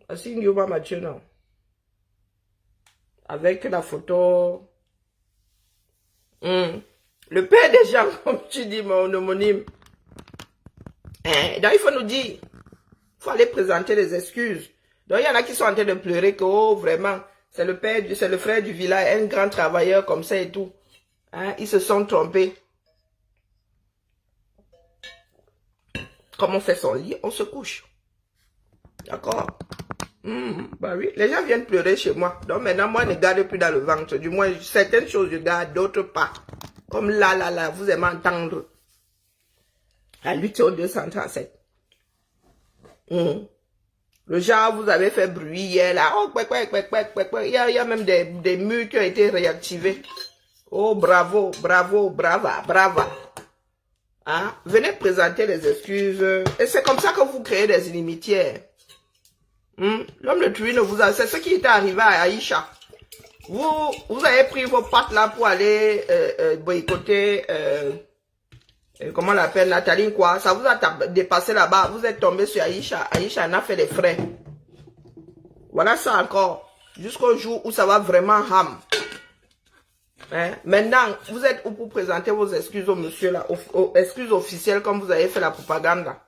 Assis Yoba Mathieu, non. Avec la photo. Le père des gens, comme tu dis, mon homonyme. Donc, il faut nous dire. Il faut aller présenter des excuses. Donc, il y en a qui sont en train de pleurer que, oh, vraiment, c'est le père, c'est le frère du village, un grand travailleur comme ça et tout. Ils se sont trompés. Comme on fait son lit, on se couche. D'accord? Bah oui, les gens viennent pleurer chez moi. Donc maintenant, moi, je ne garde plus dans le ventre. Du moins, certaines choses, je garde, d'autres pas. Comme là, vous aimez entendre. La lutte au 237. Le genre, vous avez fait bruit hier, là. Oh, il y a même des murs qui ont été réactivés. Oh, bravo, brava. Venez présenter les excuses. Et c'est comme ça que vous créez des inimitiés. L'homme de Turin vous a... C'est ce qui était arrivé à Aïcha. Vous avez pris vos pattes là pour aller boycotter... comment on l'appelle, Nathalie, quoi. Ça vous a dépassé là-bas. Vous êtes tombé sur Aïcha. Aïcha en a fait des frais. Voilà ça encore. Jusqu'au jour où ça va vraiment ham. Maintenant, vous êtes où pour présenter vos excuses au monsieur là, excuses officielles comme vous avez fait la propagande là.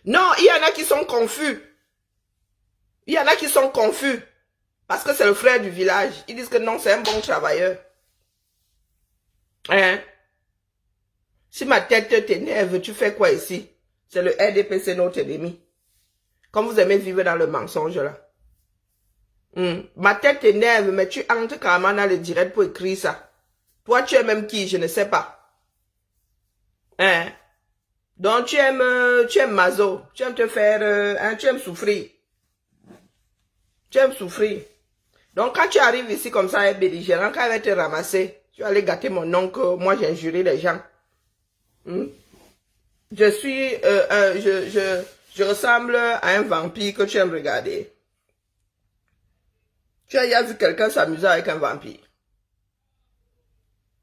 Non, il y en a qui sont confus. Il y en a qui sont confus. Parce que c'est le frère du village. Ils disent que non, c'est un bon travailleur. Si ma tête t'énerve, tu fais quoi ici? C'est le RDPC notre ennemi. Comme vous aimez vivre dans le mensonge là. Ma tête t'énerve, mais tu entres carrément dans le direct pour écrire ça. Toi, tu es même qui? Je ne sais pas. Donc, tu aimes Mazo. Tu aimes te faire... tu aimes souffrir. Tu aimes souffrir. Donc, quand tu arrives ici comme ça, un belligérant, quand elle va te ramasser, tu vas aller gâter mon nom que moi, j'ai injuré les gens. Je suis... je ressemble à un vampire que tu aimes regarder. Tu as vu quelqu'un s'amuser avec un vampire.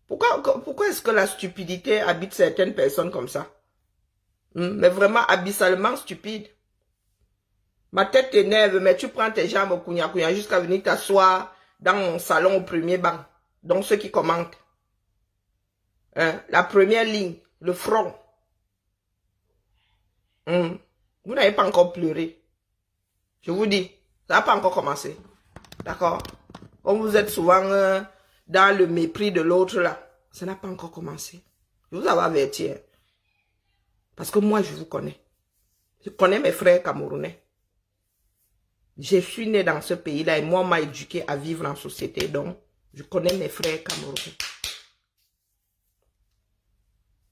Pourquoi est-ce que la stupidité habite certaines personnes comme ça? Mais vraiment abyssalement stupide. Ma tête t'énerve, mais tu prends tes jambes au kounya jusqu'à venir t'asseoir dans mon salon au premier banc. Donc ceux qui commentent. La première ligne, le front. Vous n'avez pas encore pleuré. Je vous dis, ça n'a pas encore commencé. D'accord? Comme vous êtes souvent dans le mépris de l'autre là, ça n'a pas encore commencé. Je vous avais averti. Parce que moi, je vous connais. Je connais mes frères camerounais. Je suis né dans ce pays-là et moi, on m'a éduqué à vivre en société. Donc, je connais mes frères camerounais.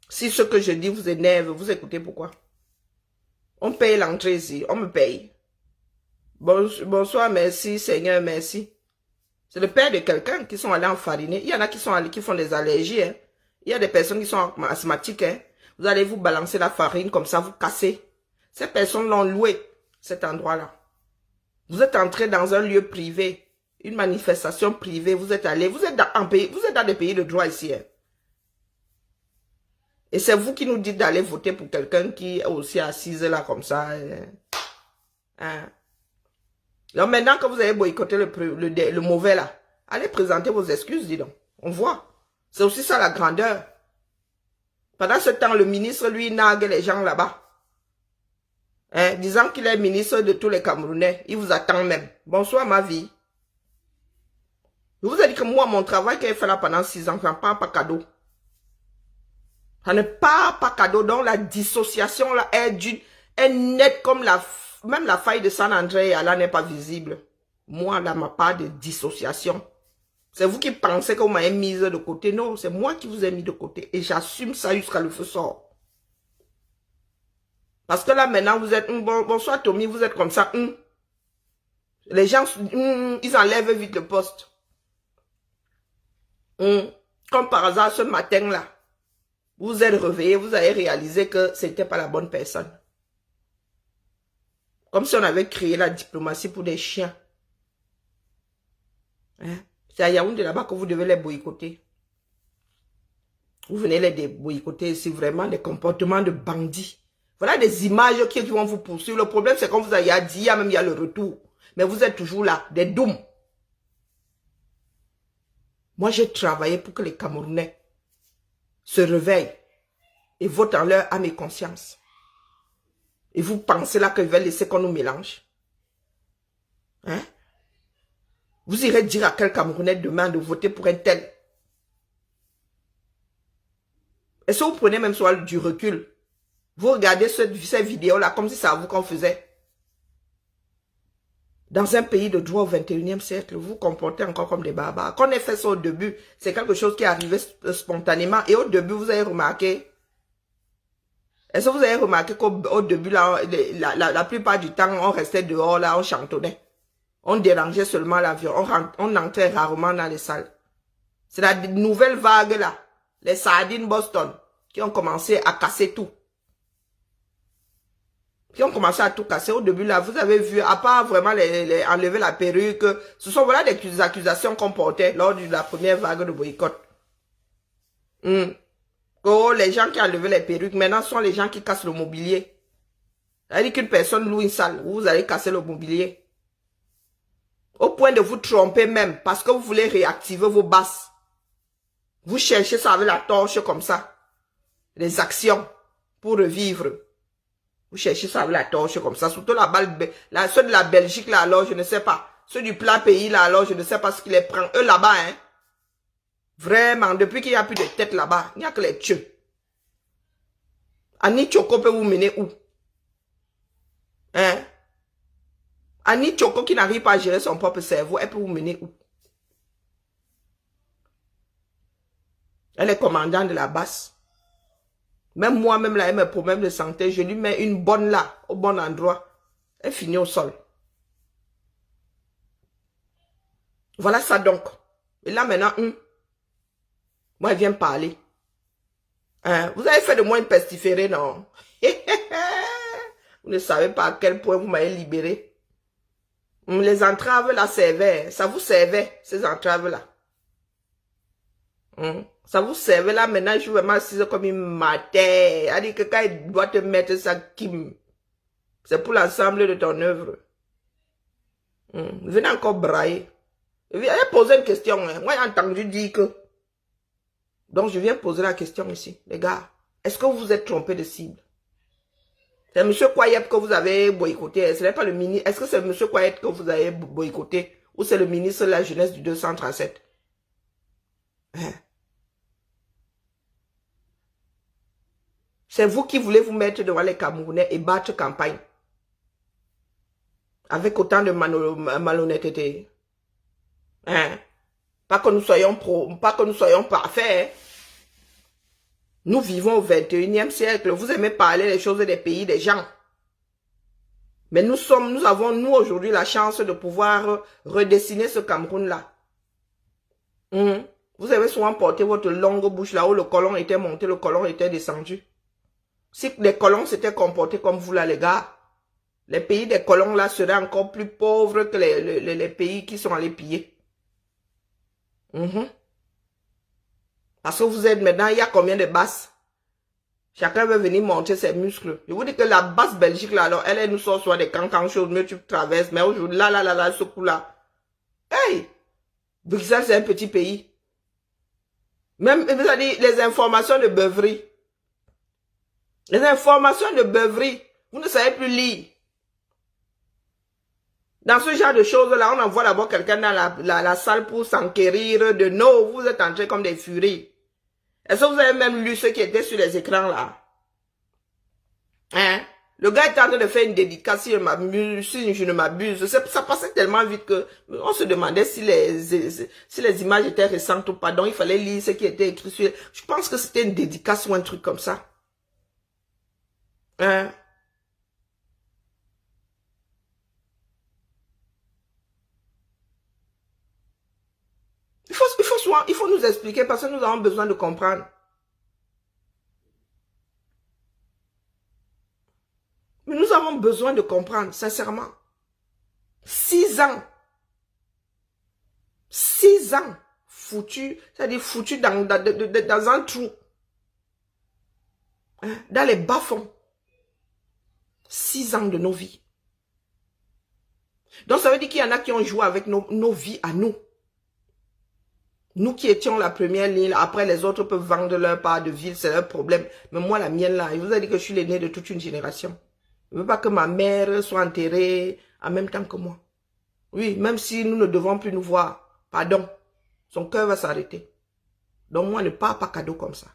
Si ce que je dis vous énerve, vous écoutez pourquoi? On paye l'entrée ici, on me paye. Bonsoir, merci, Seigneur, merci. C'est le père de quelqu'un qui sont allés enfariner. Il y en a qui sont allés, qui font des allergies. Il y a des personnes qui sont asthmatiques. Vous allez vous balancer la farine comme ça, vous cassez. Ces personnes l'ont loué, cet endroit-là. Vous êtes entré dans un lieu privé, une manifestation privée. Vous êtes allé, vous êtes dans des pays de droit ici. Et c'est vous qui nous dites d'aller voter pour quelqu'un qui est aussi assise là comme ça. Donc maintenant que vous avez boycotté le mauvais là, allez présenter vos excuses, dis donc. On voit. C'est aussi ça la grandeur. Pendant ce temps, le ministre, lui, nargue les gens là-bas. Disant qu'il est ministre de tous les Camerounais. Il vous attend même. Bonsoir ma vie. Je vous ai dit que moi, mon travail que j'ai fait là pendant 6 ans, ça ne part pas cadeau. Ça ne part pas cadeau. Donc la dissociation là est nette comme même la faille de San André, là n'est pas visible. Moi, là, ma part de dissociation. C'est vous qui pensez que vous m'avez mise de côté. Non, c'est moi qui vous ai mis de côté. Et j'assume ça jusqu'à le feu sort. Parce que là, maintenant, vous êtes... bonsoir, Tommy, vous êtes comme ça. Les gens, ils enlèvent vite le poste. Comme par hasard, ce matin-là, vous êtes réveillé, vous avez réalisé que c'était pas la bonne personne. Comme si on avait créé la diplomatie pour des chiens. C'est à Yaoundé là-bas que vous devez les boycotter. Vous venez les boycotter, c'est vraiment des comportements de bandits. Voilà des images qui vont vous poursuivre. Le problème, c'est qu'on vous a dit, il y a le retour. Mais vous êtes toujours là, des dômes. Moi, j'ai travaillé pour que les Camerounais se réveillent et votent en leur âme et conscience. Et vous pensez là que je vais laisser qu'on nous mélange? Hein? Vous irez dire à quel Camerounais demain de voter pour un tel? Est-ce que vous prenez même soit du recul? Vous regardez cette vidéo-là comme si c'est à vous qu'on faisait. Dans un pays de droit au 21e siècle, vous vous comportez encore comme des barbares. Quand on a fait ça au début, c'est quelque chose qui est arrivé spontanément. Et au début, vous avez remarqué... Est-ce que vous avez remarqué qu'au début, là, la plupart du temps, on restait dehors, là, on chantonnait. On dérangeait seulement l'avion. On entrait rarement dans les salles. C'est la nouvelle vague, là. Les sardines Boston, qui ont commencé à casser tout. Qui ont commencé à tout casser. Au début, là, vous avez vu, à part vraiment enlever la perruque, ce sont voilà des accusations qu'on portait lors de la première vague de boycott. Oh, les gens qui ont enlevé les perruques, maintenant, sont les gens qui cassent le mobilier. C'est-à-dire qu'une personne loue une salle, vous allez casser le mobilier. Au point de vous tromper même, parce que vous voulez réactiver vos basses. Vous cherchez ça avec la torche comme ça. Les actions pour revivre. Vous cherchez ça avec la torche comme ça. Surtout ceux de la Belgique là, alors je ne sais pas. Ceux du plat pays là, alors je ne sais pas ce qui les prend. Eux là-bas, hein. Vraiment, depuis qu'il n'y a plus de tête là-bas, il n'y a que les tueux. Annie Choco peut vous mener où? Hein? Annie Choco qui n'arrive pas à gérer son propre cerveau, elle peut vous mener où? Elle est commandante de la basse. Même moi-même, là, elle a mes problèmes de santé. Je lui mets une bonne là, au bon endroit. Elle finit au sol. Voilà ça donc. Et là maintenant, moi, elle vient parler. Hein? Vous avez fait de moi une pestiférée, non? Vous ne savez pas à quel point vous m'avez libéré. Les entraves là servaient. Ça vous servait, ces entraves-là. Ça vous servait là, maintenant je suis vraiment assise comme une mater. Elle dit que quand il doit te mettre ça, Kim, c'est pour l'ensemble de ton œuvre. Venez encore brailler. Elle poser une question. Hein. Moi, j'ai entendu dire que... Donc, je viens poser la question ici. Les gars, est-ce que vous vous êtes trompé de cible? C'est M. Kwayep que vous avez boycotté. Ce n'est pas le ministre. Est-ce que c'est M. Kwayep que vous avez boycotté? Ou c'est le ministre de la Jeunesse du 237? Hein? C'est vous qui voulez vous mettre devant les Camerounais et battre campagne. Avec autant de malhonnêteté. Hein? Pas que nous soyons parfaits. Hein? Nous vivons au 21e siècle. Vous aimez parler des choses des pays, des gens. Mais nous avons, nous, aujourd'hui, la chance de pouvoir redessiner ce Cameroun-là. Vous avez souvent porté votre longue bouche là où le colon était monté, le colon était descendu. Si les colons s'étaient comportés comme vous là, les gars, les pays des colons là seraient encore plus pauvres que les pays qui sont allés piller. Parce que vous êtes maintenant, il y a combien de basses? Chacun veut venir montrer ses muscles. Je vous dis que la basse Belgique là, alors, elle nous sort soit des cancans choses, mieux tu traverses, mais aujourd'hui, là, ce coup-là. Hey! Bruxelles, c'est un petit pays. Même, vous avez dit, les informations de beuverie. Les informations de beuverie, vous ne savez plus lire. Dans ce genre de choses-là, on envoie d'abord quelqu'un dans la salle pour s'enquérir de non, vous êtes entrés comme des furies. Est-ce que vous avez même lu ce qui était sur les écrans là? Hein? Le gars est en train de faire une dédicace, si je ne m'abuse. Ça passait tellement vite que on se demandait si les images étaient récentes ou pas. Donc il fallait lire ce qui était écrit sur... Je pense que c'était une dédicace ou un truc comme ça. Hein? Il faut nous expliquer parce que nous avons besoin de comprendre. Mais nous avons besoin de comprendre, sincèrement. 6 ans. 6 ans. Foutu, c'est-à-dire foutu dans un trou. Hein, dans les bas-fonds. 6 ans de nos vies. Donc ça veut dire qu'il y en a qui ont joué avec nos vies à nous. Nous qui étions la première ligne, après les autres peuvent vendre leur part de ville, c'est leur problème. Mais moi, la mienne là, je vous ai dit que je suis l'aîné de toute une génération. Je ne veux pas que ma mère soit enterrée en même temps que moi. Oui, même si nous ne devons plus nous voir, pardon, son cœur va s'arrêter. Donc moi, ne pars pas cadeau comme ça.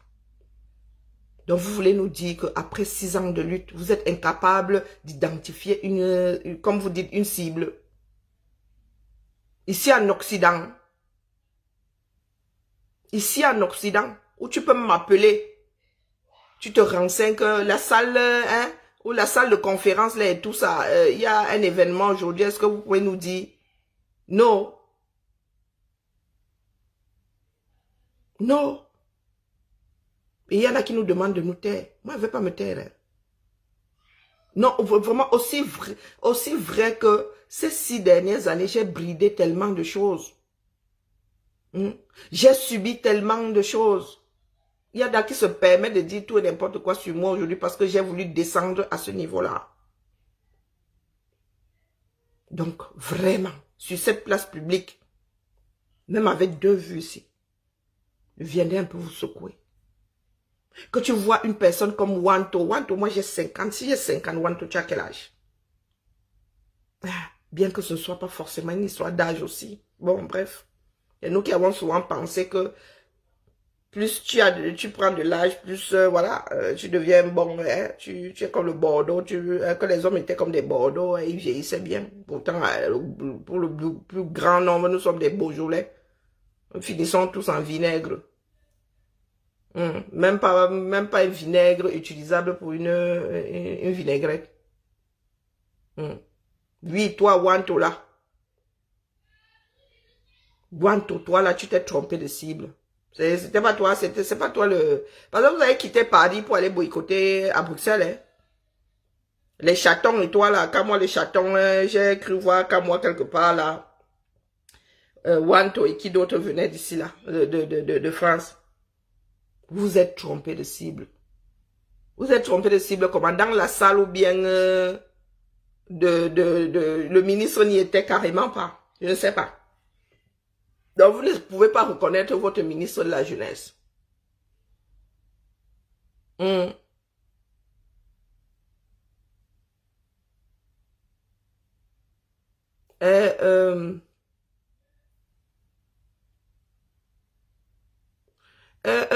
Donc vous voulez nous dire qu'après 6 ans de lutte, vous êtes incapable d'identifier une, comme vous dites, une cible. Ici en Occident, où tu peux m'appeler, tu te renseignes que la salle, hein, ou la salle de conférence, là et tout ça, il y a un événement aujourd'hui, est-ce que vous pouvez nous dire? Non. Non. Et il y en a qui nous demandent de nous taire. Moi, je ne vais pas me taire. Hein. Non, vraiment, aussi vrai que ces 6 dernières années, j'ai bridé tellement de choses. J'ai subi tellement de choses. Il y en a qui se permettent de dire tout et n'importe quoi sur moi aujourd'hui parce que j'ai voulu descendre à ce niveau-là. Donc, vraiment, sur cette place publique, même avec 2 vues ici, je viendrai un peu vous secouer. Que tu vois une personne comme Wanto, moi j'ai 50, si j'ai 50, Wanto, tu as quel âge? Bien que ce ne soit pas forcément une histoire d'âge aussi. Bon, bref. Et nous qui avons souvent pensé que plus tu prends de l'âge, plus voilà, tu deviens bon, hein, tu es comme le Bordeaux, que les hommes étaient comme des Bordeaux, ils vieillissaient bien. Pourtant, pour le plus grand nombre, nous sommes des Beaujolais. Nous finissons tous en vinaigre. Même pas un vinaigre utilisable pour une vinaigrette. Oui, toi, Wanto, là. Wanto, toi, là, tu t'es trompé de cible. C'était pas toi, c'est pas toi le... Parce que vous avez quitté Paris pour aller boycotter à Bruxelles, hein. Les chatons et toi, là, quand moi, les chatons, j'ai cru voir quand moi, quelque part, là, Wanto et qui d'autres venaient d'ici, là, de France. Vous êtes trompé de cible. Vous êtes trompé de cible comment? Dans la salle ou bien le ministre n'y était carrément pas. Je ne sais pas. Donc vous ne pouvez pas reconnaître votre ministre de la jeunesse.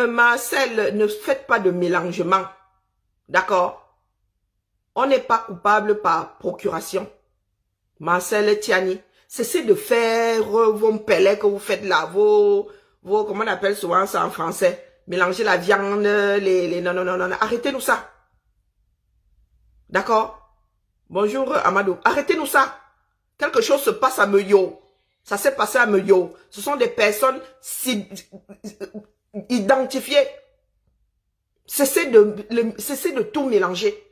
Marcel, ne faites pas de mélangement. D'accord? On n'est pas coupable par procuration. Marcel Tiani, cessez de faire vos pellets que vous faites là, vos comment on appelle souvent ça en français? Mélanger la viande, non. Arrêtez-nous ça. D'accord? Bonjour Amadou. Arrêtez-nous ça. Quelque chose se passe à Meyo. Ça s'est passé à Meyo. Ce sont des personnes identifiées. Cessez de tout mélanger.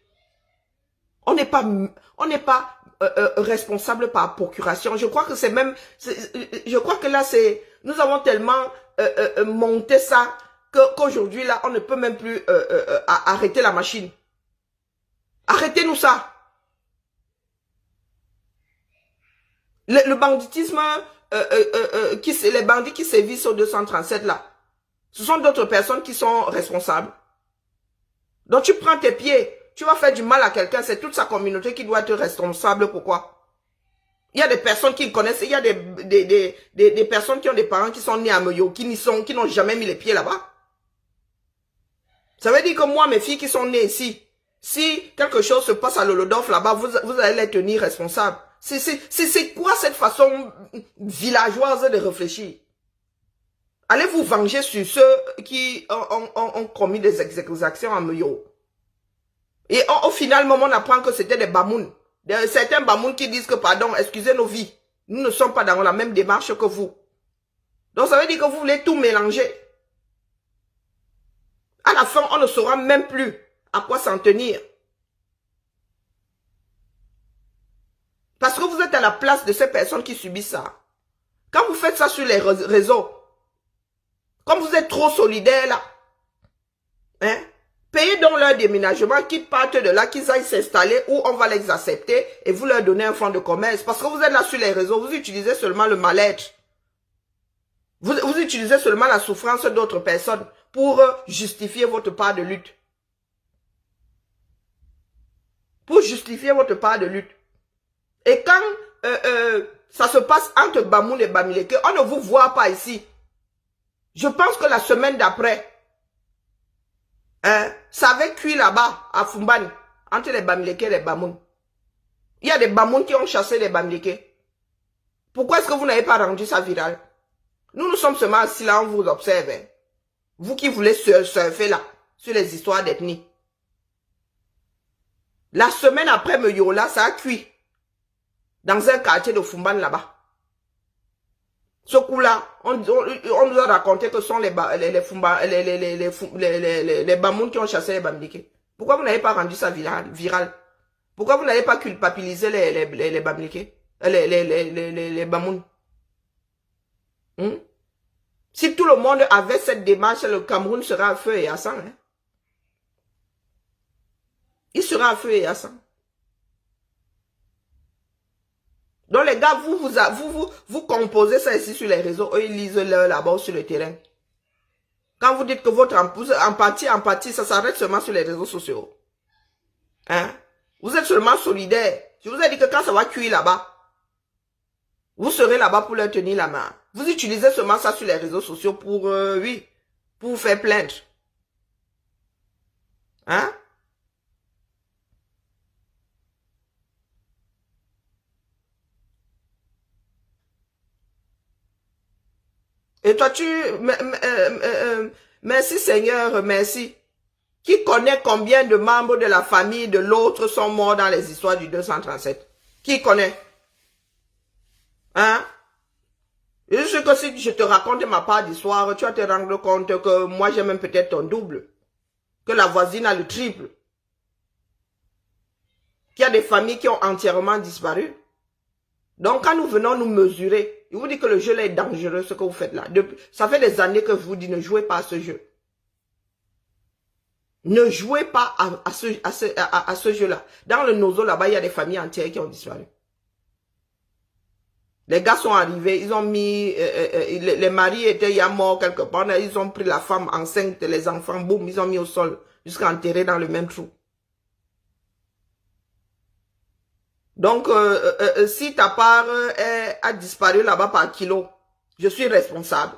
On n'est pas responsable par procuration. Je crois que c'est même, je crois que là c'est, nous avons tellement monté ça qu'aujourd'hui là on ne peut même plus arrêter la machine. Arrêtez-nous ça. Le banditisme, les bandits qui sévissent au 237 là, ce sont d'autres personnes qui sont responsables. Donc tu prends tes pieds, tu vas faire du mal à quelqu'un, c'est toute sa communauté qui doit être responsable. Pourquoi? Il y a des personnes qui connaissent, il y a des personnes qui ont des parents qui sont nés à Meyo, qui n'ont jamais mis les pieds là-bas. Ça veut dire que moi, mes filles qui sont nées ici, si quelque chose se passe à Lolodorf là-bas, vous allez les tenir responsables. C'est quoi cette façon villageoise de réfléchir? Allez vous venger sur ceux qui ont commis des exactions à Meyo. Et au final, on apprend que c'était des bamouns. Certains bamouns qui disent que, pardon, excusez nos vies. Nous ne sommes pas dans la même démarche que vous. Donc ça veut dire que vous voulez tout mélanger. À la fin, on ne saura même plus à quoi s'en tenir. Parce que vous êtes à la place de ces personnes qui subissent ça. Quand vous faites ça sur les réseaux, comme vous êtes trop solidaires là, hein, Payez donc leur déménagement, qu'ils partent de là, qu'ils aillent s'installer où on va les accepter et vous leur donnez un fonds de commerce. Parce que vous êtes là sur les réseaux, vous utilisez seulement le mal-être. Vous utilisez seulement la souffrance d'autres personnes pour justifier votre part de lutte. Pour justifier votre part de lutte. Et quand ça se passe entre Bamoun et Bamileke, on ne vous voit pas ici. Je pense que la semaine d'après, ça avait cuit là-bas, à Fumbani, entre les Bamileke et les Bamoun. Il y a des Bamoun qui ont chassé les Bamileke. Pourquoi est-ce que vous n'avez pas rendu ça viral? Nous sommes seulement assis là, on vous observe. Hein. Vous qui voulez surfer là, sur les histoires d'ethnie. La semaine après Meyola, ça a cuit. Dans un quartier de Fumban là-bas. Ce coup-là, on nous a raconté que ce sont les Bamoun qui ont chassé les Bamileke. Pourquoi vous n'avez pas rendu ça viral? Pourquoi vous n'avez pas culpabilisé les Bamileke? Les Bamoun? Si tout le monde avait cette démarche, le Cameroun sera à feu et à sang. Hein? Il sera à feu et à sang. Donc les gars, vous composez ça ici sur les réseaux, eux ils lisent là-bas sur le terrain. Quand vous dites que votre empathie, ça s'arrête seulement sur les réseaux sociaux. Hein? Vous êtes seulement solidaire. Je vous ai dit que quand ça va cuire là-bas, vous serez là-bas pour leur tenir la main. Vous utilisez seulement ça sur les réseaux sociaux pour, oui, pour vous faire plaindre. Hein? Et toi, merci Seigneur, merci. Qui connaît combien de membres de la famille de l'autre sont morts dans les histoires du 237? Qui connaît? Hein? Je sais que si je te raconte ma part d'histoire, tu vas te rendre compte que moi j'ai même peut-être ton double. Que la voisine a le triple. Qu'il y a des familles qui ont entièrement disparu. Donc quand nous venons nous mesurer, il vous dit que le jeu là est dangereux, ce que vous faites là. Ça fait des années que je vous dis, ne jouez pas à ce jeu. Ne jouez pas à ce jeu-là. Dans le Nozo, là-bas, il y a des familles entières qui ont disparu. Les gars sont arrivés, ils ont mis... les maris étaient ya morts quelque part. Ils ont pris la femme enceinte, les enfants, boum, ils ont mis au sol. Jusqu'à enterrer dans le même trou. Donc, si ta part a disparu là-bas par kilo, je suis responsable.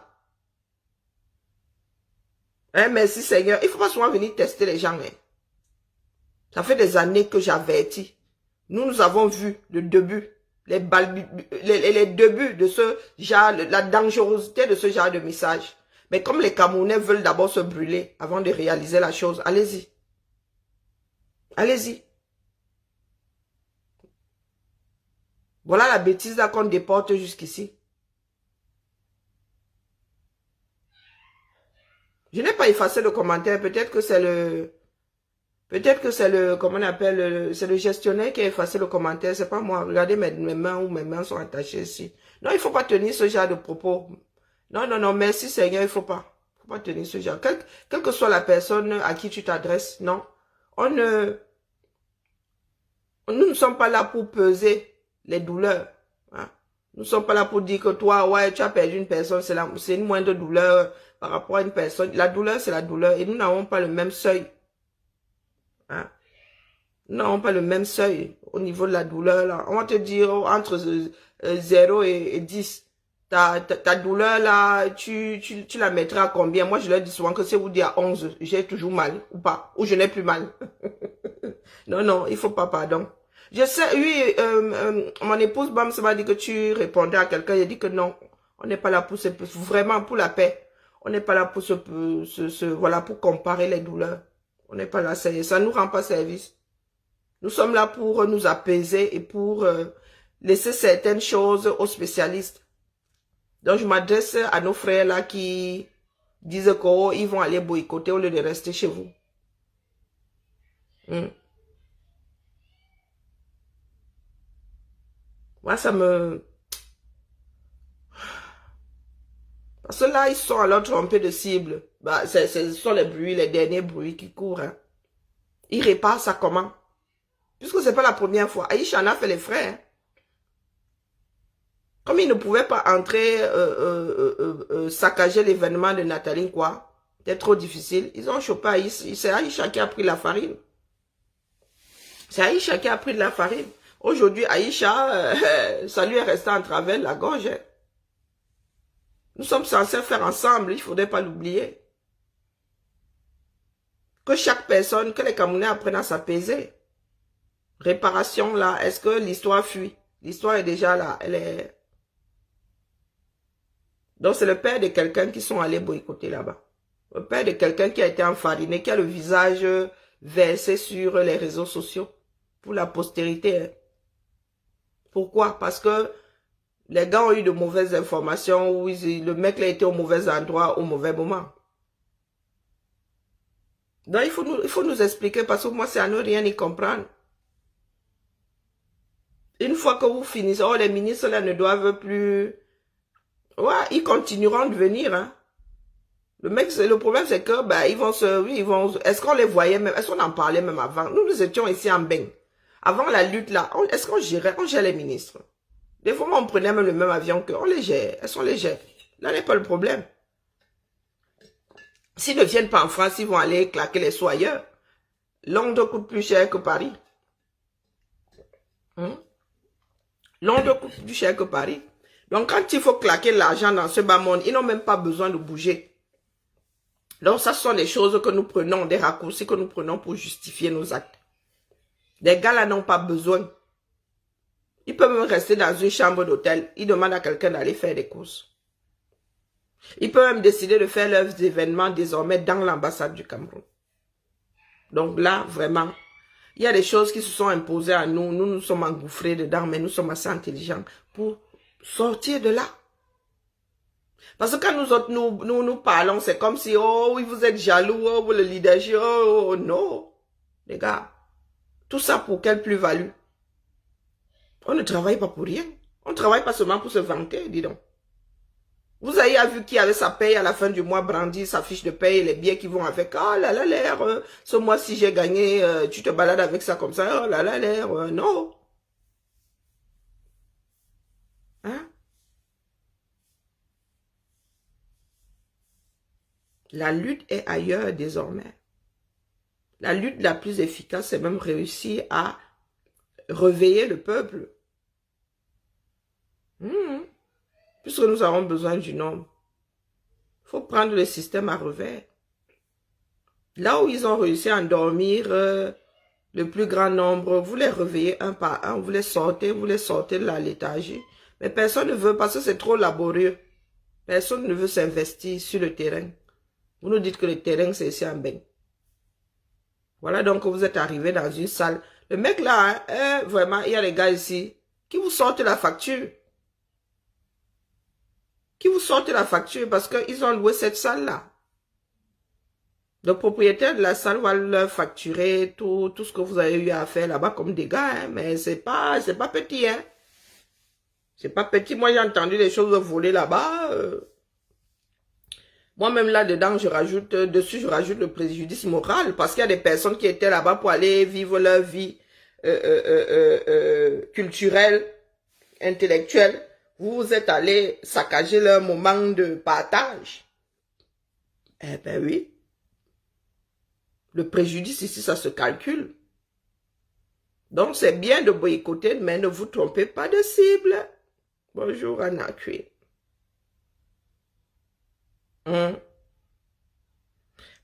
Hein, merci Seigneur. Il ne faut pas souvent venir tester les gens. Hein. Ça fait des années que j'avertis. Nous avons vu le début, les débuts de ce genre, la dangerosité de ce genre de message. Mais comme les Camerounais veulent d'abord se brûler avant de réaliser la chose, allez-y. Allez-y. Voilà la bêtise là qu'on déporte jusqu'ici. Je n'ai pas effacé le commentaire. Peut-être que c'est le... comment on appelle, c'est le gestionnaire qui a effacé le commentaire. C'est pas moi. Regardez mes mains où mes mains sont attachées ici. Non, il ne faut pas tenir ce genre de propos. Non, non, non. Merci Seigneur, il faut pas tenir ce genre. Quelle que soit la personne à qui tu t'adresses, non. Nous ne sommes pas là pour peser les douleurs. Hein. Nous ne sommes pas là pour dire que toi, ouais, tu as perdu une personne, c'est une moindre douleur par rapport à une personne. La douleur, c'est la douleur. Et nous n'avons pas le même seuil. Hein. Nous n'avons pas le même seuil au niveau de la douleur. Là. On va te dire entre 0 et 10. Ta douleur, là, tu la mettras à combien? Moi, je leur dis souvent que si vous dites à 11, j'ai toujours mal ou pas. Ou je n'ai plus mal. Non, non, il faut pas, pardon. Je sais, oui, mon épouse Bam m'a dit que tu répondais à quelqu'un. Il a dit que non, on n'est pas là pour vraiment pour la paix. On n'est pas là pour voilà, pour comparer les douleurs. On n'est pas là, ça ne nous rend pas service. Nous sommes là pour nous apaiser et pour laisser certaines choses aux spécialistes. Donc, je m'adresse à nos frères là qui disent qu'ils vont aller boycotter au lieu de rester chez vous. Moi, ça me... Parce que là, ils sont alors trompés de cible. Bah, ce sont les bruits, les derniers bruits qui courent. Hein. Il répare ça comment? Puisque c'est pas la première fois. Aïcha en a fait les frais. Hein. Comme il ne pouvait pas entrer, saccager l'événement de Nathalie, quoi. C'était trop difficile. Ils ont chopé Aïcha. C'est Aïcha qui a pris la farine. C'est Aïcha qui a pris de la farine. Aujourd'hui, Aïcha, ça lui est resté en travers la gorge. Hein. Nous sommes censés faire ensemble, il ne faudrait pas l'oublier. Que chaque personne, que les Camerounais apprennent à s'apaiser. Réparation là, est-ce que l'histoire fuit? L'histoire est déjà là, elle est... Donc c'est le père de quelqu'un qui sont allés boycotter là-bas. Le père de quelqu'un qui a été enfariné, qui a le visage versé sur les réseaux sociaux. Pour la postérité. Hein. Pourquoi? Parce que les gars ont eu de mauvaises informations, ou le mec a été au mauvais endroit, au mauvais moment. Donc il faut nous expliquer, parce que moi c'est à ne rien y comprendre. Une fois que vous finissez, oh les ministres là ne doivent plus... Ouais, ils continueront de venir. Hein. Le problème c'est que, ben, est-ce qu'on les voyait même, est-ce qu'on en parlait même avant? Nous étions ici en bain. Avant la lutte là, est-ce qu'on gérait, on gère les ministres? Des fois, on prenait même le même avion on les gère. Est-ce qu'on les gère? Là n'est pas le problème. S'ils ne viennent pas en France, ils vont aller claquer les sous ailleurs. Londres coûte plus cher que Paris. Londres coûte plus cher que Paris. Donc, quand il faut claquer l'argent dans ce bas monde, ils n'ont même pas besoin de bouger. Donc, ça, ce sont des choses que nous prenons, des raccourcis que nous prenons pour justifier nos actes. Les gars là n'ont pas besoin. Ils peuvent même rester dans une chambre d'hôtel. Ils demandent à quelqu'un d'aller faire des courses. Ils peuvent même décider de faire leurs événements désormais dans l'ambassade du Cameroun. Donc là, vraiment, il y a des choses qui se sont imposées à nous. Nous nous sommes engouffrés dedans, mais nous sommes assez intelligents pour sortir de là. Parce que quand nous autres, nous parlons, c'est comme si, oh oui, vous êtes jaloux, oh, vous le leadership, oh non. Les gars, tout ça pour quelle plus-value? On ne travaille pas pour rien. On ne travaille pas seulement pour se vanter, dis donc. Vous avez vu qui avait sa paye à la fin du mois, brandi sa fiche de paye, les billets qui vont avec. Oh là là, l'air, ce mois-ci j'ai gagné, tu te balades avec ça comme ça. Oh là là, l'air, non. Hein? La lutte est ailleurs désormais. La lutte la plus efficace, c'est même réussir à réveiller le peuple. Puisque nous avons besoin du nombre. Il faut prendre le système à revers. Là où ils ont réussi à endormir le plus grand nombre, vous les réveillez un par un, vous les sortez de la léthargie. Mais personne ne veut parce que c'est trop laborieux. Personne ne veut s'investir sur le terrain. Vous nous dites que le terrain c'est ici en bain. Voilà donc vous êtes arrivé dans une salle. Le mec là, hein, vraiment, il y a des gars ici qui vous sortent la facture. Qui vous sortent la facture parce qu'ils ont loué cette salle-là. Le propriétaire de la salle va leur facturer tout ce que vous avez eu à faire là-bas comme dégâts, hein, mais c'est pas petit, hein. C'est pas petit. Moi, j'ai entendu des choses voler là-bas. Moi-même, là-dedans, je rajoute le préjudice moral parce qu'il y a des personnes qui étaient là-bas pour aller vivre leur vie culturelle, intellectuelle. Vous êtes allé saccager leur moment de partage. Eh ben oui. Le préjudice ici, ça se calcule. Donc, c'est bien de boycotter, mais ne vous trompez pas de cible. Bonjour, Anna Cui.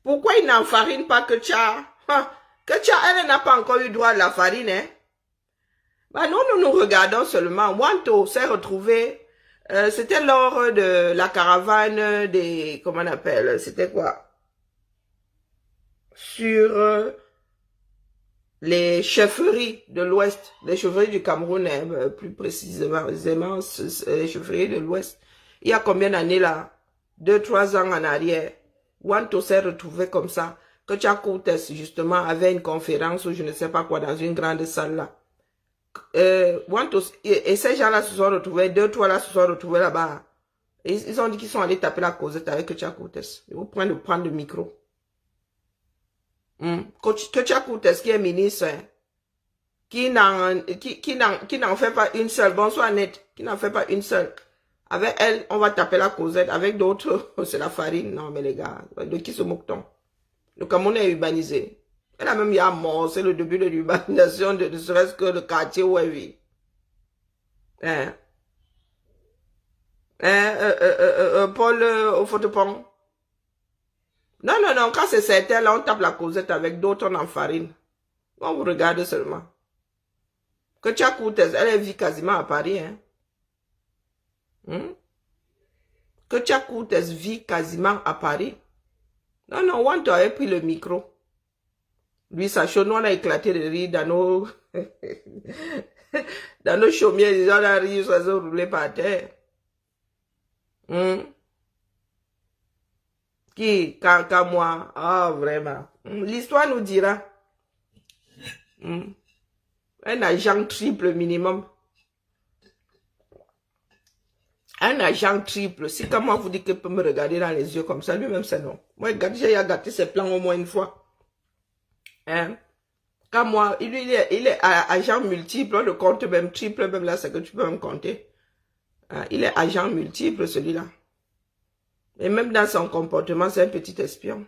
Pourquoi il n'enfarine pas que Tcha? Que Tcha, elle n'a pas encore eu droit à la farine, hein? Bah non, nous regardons seulement. Wanto s'est retrouvé, c'était lors de la caravane des, comment on appelle, c'était quoi? Sur les chefferies de l'Ouest, les chefferies du Cameroun, hein, plus précisément, les chefferies de l'Ouest. Il y a combien d'années là? 2-3 ans en arrière. Wanto s'est retrouvé comme ça, que Tchakoutes justement avait une conférence ou je ne sais pas quoi dans une grande salle là. Et ces gens-là se sont retrouvés, 2-3 là se sont retrouvés là-bas. Ils ont dit qu'ils sont allés taper la causette avec Tchakoutes. Ils vont prendre le micro. Que Tchakoutes qui est ministre, hein, qui n'en fait pas une seule. Bonsoir Net, qui n'en fait pas une seule. Avec elle, on va taper la causette. Avec d'autres, c'est la farine. Non, mais les gars, de qui se moque-t-on? Le Cameroun est urbanisé. Elle a même y a mort, c'est le début de l'urbanisation, de ne serait-ce que le quartier où elle vit. Hein? Paul au photopont. Non, non, non, quand c'est certain, là, on tape la causette avec d'autres, on en farine. On vous regarde seulement. Que Tchakoutes, elle vit quasiment à Paris, hein. Que Tchakoutes vit quasiment à Paris. Non, non, Wanto avait pris le micro. Lui, sa chaude, on a éclaté de rire dans nos, dans nos chaumières, on a ri, ça se roulait par terre. Qui, quand moi, ah, vraiment. L'histoire nous dira. Un agent triple minimum. Un agent triple. Si comme moi vous dites qu'il peut me regarder dans les yeux comme ça, lui-même c'est non. Moi, j'ai gâté ses plans au moins une fois. Hein? Quand moi, il est agent multiple, on le compte même triple, même là, c'est que tu peux même compter. Hein? Il est agent multiple, celui-là. Et même dans son comportement, c'est un petit espion.